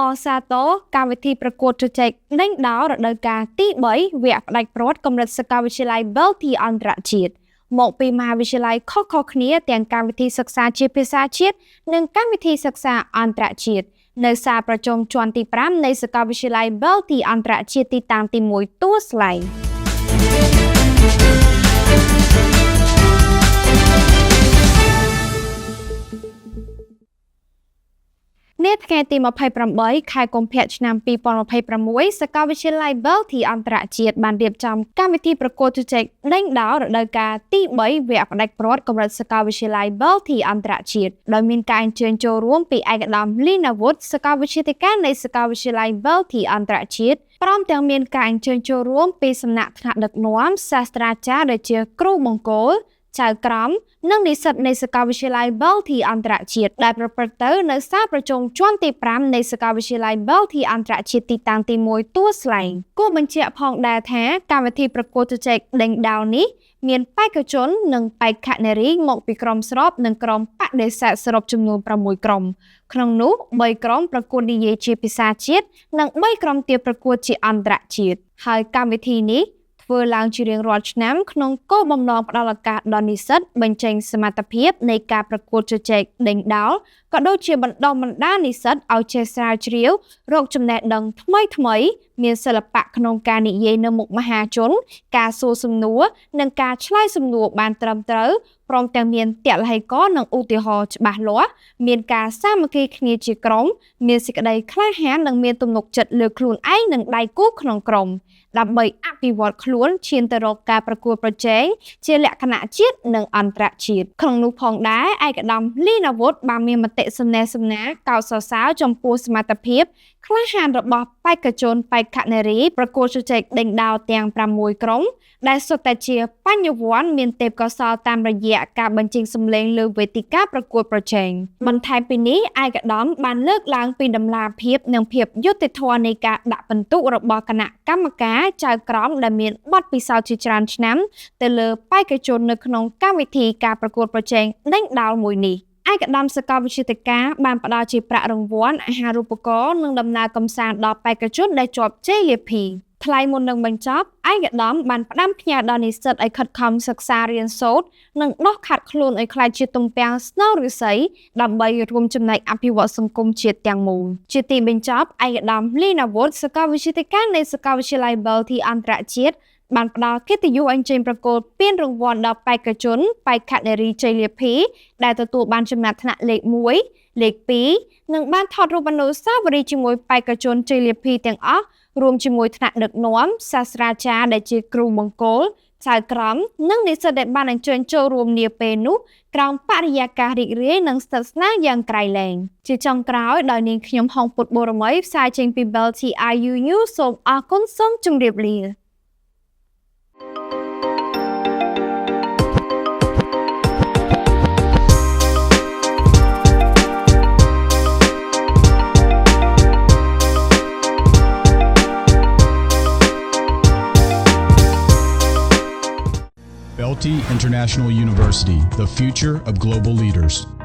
All Sato កម្មវិធីប្រកួតជជែកដេញដោលរដូវកាលទី3វគ្គផ្ដាច់ព្រ័ត្រកម្រិតសាកលវិទ្យាល័យ Belty អន្តរជាតិមកពីមហាវិទ្យាល័យខុសៗគ្នាទាំងកម្មវិធីសិក្សាជាភាសាជាតិនិងកម្មវិធីសិក្សាអន្តរជាតិនៅសាលប្រជុំជាន់ទី5នៃសាកលវិទ្យាល័យ Belty អន្តរជាតិទីតាំងទី1ទួលស្លែងនាថ្ងៃទី28ខែកុម្ភៈឆ្នាំ2026សាកលវិទ្យាល័យ Belty អន្តរជាតិបានរៀបចំកម្មវិធីប្រកួតជជែកដេញដោលរដូវកាលទី3វគ្គផ្ដាច់ព្រ័ត្រកម្រិតសាកលវិទ្យាល័យ Belty អន្តរជាតិដោយមានការអញ្ជើញចូលរួមពីឯកឧត្តម Lina Wood សាកលវិទ្យាធិការនៃសាកលវិទ្យាល័យ Belty អន្តរជាតិព្រមទាំងមានការអញ្ជើញចូលរួមពីសំណាក់ថ្នាក់ដឹកនាំសាស្ត្រាចារ្យដូចជាគ្រូបង្គោលចៅក្រមនិងនិស្សិតនៃសាកលវិទ្យាល័យ Belty អន្តរជាតិដែលប្រព្រឹត្តទៅនៅសាលប្រជុំជាន់ទី5នៃសាកលវិទ្យាល័យ Belty អន្តរជាតិទីតាំងទី1ទួលស្លែងគួរបញ្ជាក់ផងដែរថាកម្មវិធីប្រកួតជជែកដេញដោលនេះមានបេក្ខជននិងបេក្ខនារីមកពីក្រុមស្របនិងក្រុមបដិសេធសរុបចំនួន6ក្រុមក្នុងនោះ3ក្រុមប្រកួតនិយាយជាភាសាជាតិនិង3ក្រុមទៀតប្រកួតជាអន្តរជាតិហើយកម្មវិធីនេះធ្វើឡើងជារៀងរាល់ឆ្នាំក្នុងគោលបំណងផ្ដល់ឱកាសដល់និស្សិតបញ្ចេញសមត្ថភាពនៃការប្រកួតជជែកដេញដោលក៏ដូចជាបណ្ដុះបណ្ដាលនិស្សិតឲ្យចេះស្រាវជ្រាវរកចំណេះដឹងថ្មីៗមានសិល្បៈក្នុងការនិយាយនៅមុខមហាជនការសួរសំណួរនិងការឆ្លើយសំណួរបានត្រឹមត្រូវព្រមទាំងមានតលហេកនិងឧទាហរណ៍ច្បាស់លាស់មានការសាមគ្គីគ្នាជាក្រុមមានសេចក្តីក្លាហាននិងមានទំនុកចិត្តលើខ្លួនឯងនិងដៃគូក្នុងក្រុមដើម្បីអភិវឌ្ឍខ្លួនឈានទៅរកការប្រកួតប្រជែងជាលក្ខណៈជាតិនិងអន្តរជាតិក្នុងនោះផងដែរឯកឧត្តម Lina Wood បានមានមតិសំណេះសំណាលកោតសរសើរចំពោះសមត្ថភាពក្លាហានរបស់បេក្ខជនបេក្ខនារីប្រកួតជជែកដេញដោលទាំង6ក្រុមដែលសុទ្ធតែជាបញ្ញវន្តមានទេពកោសល្យតាមរយៈការបញ្ចេញសម្លេងលើវេទិកាប្រកួតប្រជែងបន្ថែមពីនេះឯកឧត្តមបានលើកឡើងពីតម្លាភាពនិងភាពយុត្តិធម៌នៃការដាក់ពិន្ទុរបស់គណៈកម្មការចៅក្រមដែលមានបទពិសោធន៍ជាច្រើនឆ្នាំទៅលើបេក្ខជននៅក្នុងកម្មវិធីការប្រកួតប្រជែងដេញដោលមួយនេះឯកឧត្តមសាកលវិទ្យាធិការបានផ្ដល់ជាប្រាក់រង្វាន់អាហារូបករណ៍និងដំណើរកម្សាន្តដល់បេក្ខជនដែលជាប់ជ័យលាភីថ្លៃមុននឹងបញ្ចប់ឯកឧត្តមបានផ្ដាំផ្ញើដល់និស្សិតឲ្យខិតខំសិក្សារៀនសូត្រនិងដោះខាត់ខ្លួនឲ្យក្លាយជាទំពាំងស្នូលឫស្សីដើម្បីរួមចំណែកអភិវឌ្ឍសង្គមជាតិទាំងមូលជាទីបញ្ចប់ឯកឧត្តម Lina Wood សាកលវិទ្យាធិការនៃសាកលវិទ្យាល័យ Belty អន្តរជាតិបានផ្ដល់កិត្តិយសអញ្ជើញប្រកួតពានរង្វាន់ដល់បេក្ខជនបេក្ខនារីជ័យលាភីដែលទទួលបានចំណាត់ថ្នាក់លេខ1លេខ2និងបានថតរូបអនុស្សាវរីយ៍ជាមួយបេក្ខជនជ័យលាភីទាំងអស់រួមជាមួយថ្នាក់ដឹកនាំសាស្ត្រាចារ្យដែលជាគ្រូបង្គោលចៅក្រមនិងនិស្សិតដែលបានអញ្ជើញចូលរួមនាពេលនោះក្រោមបរិយាកាសរីករាយនិងស្និទ្ធស្នាលយ៉ាងក្រៃលែងជាចុងក្រោយដោយនាងខ្ញុំហងពុតបូរមីផ្សាយចេញពី Belty IU News សូមអរគុណសូមជម្រាបលាBelty International University, the future of global leaders.